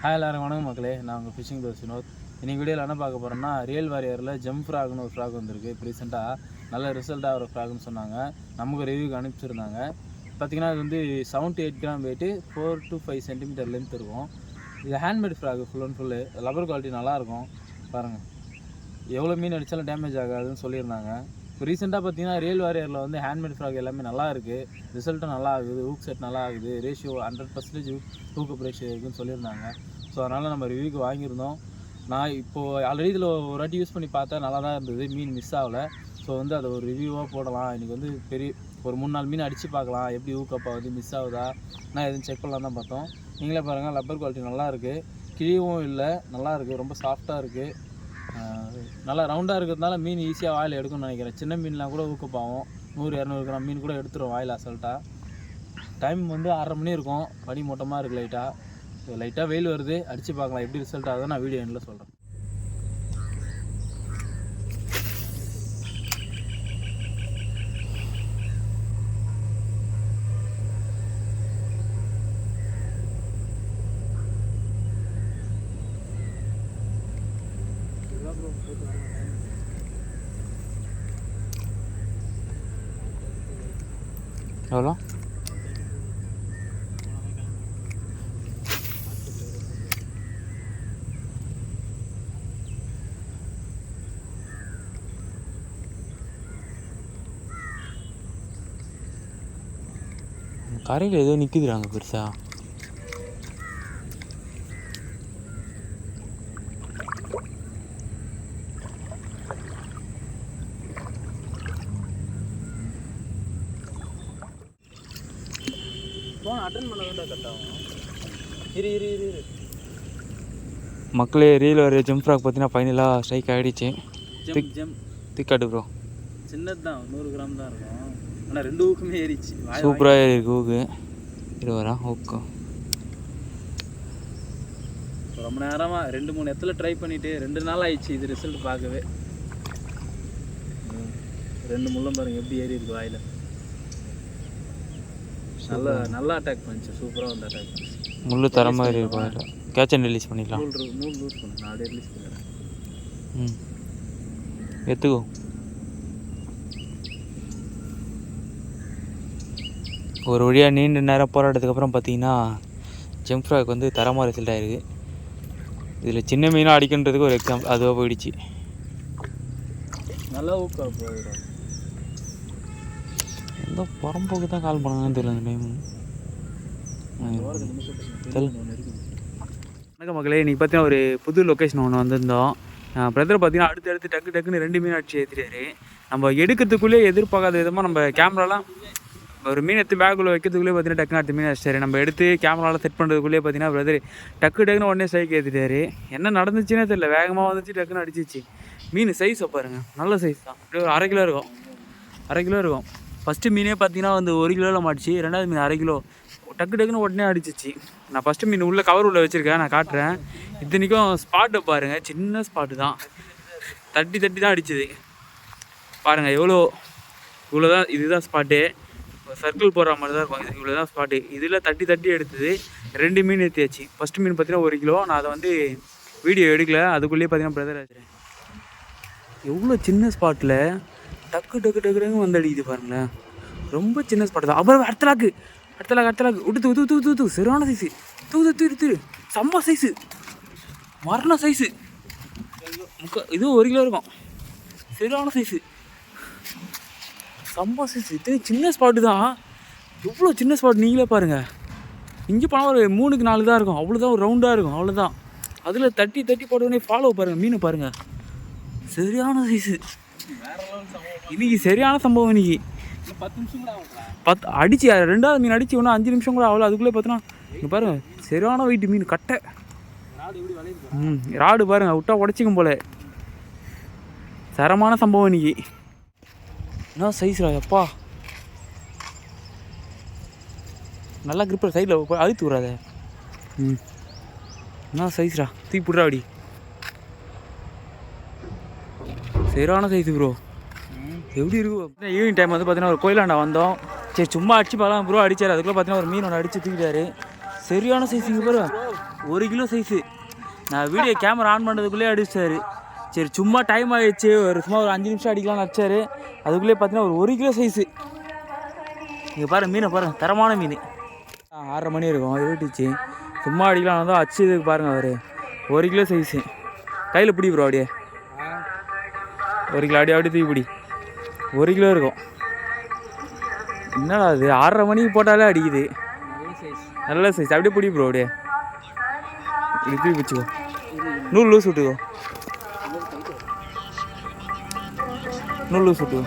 Hi எல்லாரும் வணக்கம் மக்களே. நான் உங்கள் ஃபிஷிங் ப்ரோ வினோத். இன்றைக்கி வீடியோவில் என்ன பார்க்க போகிறோன்னா, ரியல் வாரியரில் ஜம்ப் ஃப்ராக்னு ஒரு ஃப்ராக் வந்திருக்கு. இப்போ ரீசெண்டாக நல்ல ரிசல்ட்டாக ஒரு ஃப்ராக்னு சொன்னாங்க. நமக்கு ரிவ்யூக்கு அனுப்பிச்சிருந்தாங்க. பார்த்திங்கன்னா இது வந்து 78 gram weight, 4 to 5 centimetre length இருக்கும். இது handmade frock, full and full. Rubber quality நல்லாயிருக்கும். பாருங்கள், எவ்வளோ மீன் அடித்தாலும் டேமேஜ் ஆகாதுன்னு சொல்லியிருந்தாங்க. இப்போ ரீசெண்டாக பார்த்தீங்கன்னா ரியல் வாரியரில் வந்து ஹேண்ட்மேட் ஃப்ராக் எல்லாமே நல்லா இருக்குது, ரிசல்ட்டும் நல்லா ஆகுது, ஹூக் செட் நல்லா ஆகுது, ரேஷியோ 100% ஹூக்கப் ரேஷியோ இருக்குன்னு சொல்லியிருந்தாங்க. ஸோ அதனால் நம்ம ரிவ்யூக்கு வாங்கியிருந்தோம். நான் இப்போது ஆல்ரெடி இதில் ஒரு வாட்டி யூஸ் பண்ணி பார்த்தா நல்லா தான் இருந்தது, மீன் மிஸ் ஆகலை. ஸோ வந்து அதை ஒரு ரிவ்யூவாக போடலாம். இன்றைக்கி வந்து ஒரு 3-4 மீன் அடித்து பார்க்கலாம், எப்படி ஹூக்கப்பாக வந்து மிஸ் ஆகுதா நான் எதுவும் செக் பண்ணலாம் தான் பார்த்தோம். நீங்களே பாருங்கள், லப்பர் குவாலிட்டி நல்லாயிருக்கு, கிழியவும் இல்லை, நல்லாயிருக்கு, ரொம்ப சாஃப்டாக இருக்குது, நல்லா ரவுண்டாக இருக்கிறதுனால மீன் ஈஸியாக வாயில் எடுக்கும்னு நினைக்கிறேன். சின்ன மீன்லாம் கூட ஊக்கப்பாகும், 100-200 கிராம் மீன் கூட எடுத்துரும் வாயில் அசல்ட்டாக. டைம் வந்து 6:30 மணி இருக்கும், பனி மூட்டமாக இருக்குது. லைட்டாக வெயில் வருது, அடித்து பார்க்கலாம் எப்படி ரிசல்ட் ஆகுதோ நான் வீடியோ எண்டில் சொல்கிறேன். எவ்வளோ கரையில் ஏதோ நிற்குதுறாங்க பெருசா. ஃபோன் அட்டன் பண்ண வேண்டாம், கட் ஆகும். இரு மக்களே, ரீல் வர ஜம்ப் ஃப்ராக் பார்த்தீங்கன்னா ஃபைனலாக ஸ்ட்ரைக் ஆகிடுச்சு. திக்காட்டு ப்ரோ, சின்னது தான், 100 கிராம் தான் இருக்கும். ஆனால் 2 ஊக்குமே ஏறிச்சு, சூப்பராக ஏறி இருக்கு ஊக்கு. இருவரா ஓகே. ரொம்ப நேரமாக 2-3 இடத்துல ட்ரை பண்ணிவிட்டு 2 நாள் ஆயிடுச்சு இது ரிசல்ட் பார்க்கவே. 2 முள்ளம் பாருங்கள் எப்படி ஏறி இருக்கு வாயில். நல்லா அட்டாக் பண்ணிச்சு, சூப்பராக வந்து அட்டாக் பண்ணிச்சு. முள்ளு தர மாதிரி இருக்கும். கேட்ச் அண்ட் ரிலீஸ் பண்ணிக்கலாம். நூல் லூஸ் பண்ணு, நான் அப்படியே ரிலீஸ் பண்ணுறேன். எடுத்துக்கோ. ஒரு வழியாக நீண்ட நேரம் போராட்டத்துக்கப்புறம் பார்த்தீங்கன்னா ஜம்ப் ஃப்ராக் வந்து தரமாக ரிசல்ட் ஆகிருக்கு. இதில் சின்ன மீனாக அடிக்கின்றதுக்கு ஒரு எக்ஸாம்பிள் அதுவாக போயிடுச்சு. நல்லா ஊக்கா போயிடும். எந்த புறம்போக்கு தான் கால் பண்ணாங்கன்னு தெரியல அந்த டைம். வணக்கம் மக்களே, இன்றைக்கி பார்த்தீங்கன்னா ஒரு புது லொக்கேஷன் ஒன்று வந்திருந்தோம். பிரதர் பார்த்தீங்கன்னா அடுத்து டக்குன்னு 2 மீன் அடிச்சு ஏற்றிட்டாரு. நம்ம எடுக்கிறதுக்குள்ளே எதிர்பார்க்காத விதமாக நம்ம கேமராலாம் ஒரு மீன் எடுத்து பேக்குள்ளே வைக்கிறதுக்குள்ளே பார்த்தீங்கன்னா டக்குன்னு அடுத்த மீன் அடிச்சிட்டாரு. நம்ம எடுத்து கேமராவில் செட் பண்ணுறதுக்குள்ளே பார்த்தீங்கன்னா பிரதர் டக்குன்னு உடனே ஸ்ட்ரைக் ஏற்றிட்டாரு. என்ன நடந்துச்சுன்னே தெரியல, வேகமாக வந்துச்சு, டக்குன்னு அடிச்சிச்சு. மீன் சைஸை பாருங்கள், நல்ல சைஸ் தான், அப்படியே ஒரு 1/2 கிலோ இருக்கும். 1/2 கிலோ இருக்கும். ஃபஸ்ட்டு மீனே பார்த்தீங்கன்னா வந்து 1 கிலோவில் மாட்டிச்சு. 2வது மீன் 1/2 கிலோ டக்குன்னு உடனே அடிச்சிச்சு. நான் ஃபஸ்ட்டு மீன் உள்ளே கவர் உள்ளே வச்சுருக்கேன், நான் காட்டுறேன். இத்தனைக்கும் ஸ்பாட்டை பாருங்கள், சின்ன ஸ்பாட்டு தான், தட்டி தான் அடிச்சுது. பாருங்கள் இவ்வளோ தான், இதுதான் ஸ்பாட்டு. சர்க்கிள் போடுற மாதிரி தான் இருக்கும். இவ்வளோ தான் ஸ்பாட்டு. இதில் தட்டி எடுத்தது 2 மீன் ஏற்றியாச்சு. ஃபஸ்ட்டு மீன் பார்த்தீங்கன்னா 1 கிலோ. நான் அதை வந்து வீடியோ எடுக்கல, அதுக்குள்ளேயே பார்த்தீங்கன்னா பிரதர் ஆச்சுறேன். எவ்வளோ சின்ன ஸ்பாட்டில் டக்கு வந்து அடிக்குது பாருங்களேன். ரொம்ப சின்ன ஸ்பாட்டு தான். அப்புறம் அடுத்த லாக்கு விட்டு சரியான சைஸு. தூ சம்பா சைஸு, மரண சைஸு. இது 1 கிலோ இருக்கும். சரியான சைஸு, சம்பா சைஸு. இது சின்ன ஸ்பாட்டு தான். எவ்வளோ சின்ன ஸ்பாட் நீங்களே பாருங்கள். இங்கே போனால் ஒரு 3-4 தான் இருக்கும், அவ்வளோதான், ஒரு ரவுண்டாக இருக்கும், அவ்வளோதான். அதில் தட்டி போட்டோடனே ஃபாலோ பாருங்கள், மீன் பாருங்கள், சரியான சைஸு. இன்னைக்கு சரியான சம்பவம். இன்னைக்கு 10 நிமிஷம் கூட அடிச்சு 2வது மீன் அடிச்சு ஒன்றும் 5 நிமிஷம் கூட ஆகல, அதுக்குள்ளே பார்த்தோன்னா இங்கே பாருங்கள் சரியான வெயிட் மீன். கட்டை ராடு பாருங்கள், விட்டா உடச்சிக்கும் போல. தரமான சம்பவம் இன்னைக்கு. என்ன சைஸ்ரா எப்பா, நல்லா கிரிப்பர் சைடில் போய் அழுத்து விட்றாத. என்ன சைஸ்ரா, தூக்கி விட்றா அப்படி. சரியான சைஸு ப்ரோ. எப்படி இருக்கும். ஈவினிங் டைம் வந்து பார்த்தீங்கன்னா ஒரு கோயிலாண்டா வந்தோம். சரி சும்மா அடிச்சு பார்க்கலாம் ப்ரோ, அடிச்சார். அதுக்குள்ளே பார்த்தீங்கன்னா ஒரு மீன் ஒன்று அடித்து தூக்கிட்டாரு. சரியான சைஸுங்க பாரு, 1 கிலோ சைஸு. நான் வீடியோ கேமரா ஆன் பண்ணுறதுக்குள்ளே அடிச்சாரு. சரி சும்மா டைம் ஆகிடுச்சு, சும்மா ஒரு 5 நிமிஷம் அடிக்கலாம்னு அடிச்சாரு. அதுக்குள்ளே பார்த்தீங்கன்னா ஒரு 1 கிலோ சைஸு. இங்கே பாருங்கள் மீனை பாருங்கள், தரமான மீன். 6:30 மணி இருக்கும், இருட்டுச்சு. சும்மா அடிக்கலாம் தான் அச்சுதுக்கு பாருங்கள் அவர் 1 கிலோ சைஸு. கையில் பிடி ப்ரோ, அப்படியே 1 கிலோ அப்படியே தூக்கி பிடி. 1 கிலோ இருக்கும். என்னடா அது 6:30 மணிக்கு போட்டாலே அடிக்குது. நல்ல சைஸ். அப்படியே பிடி ப்ரோ, அப்படியே இப்படி பிடிச்சிக்கோ. நூல் லூஸ் விட்டுக்கோ, நூல் லூஸ் விட்டுக்கோ.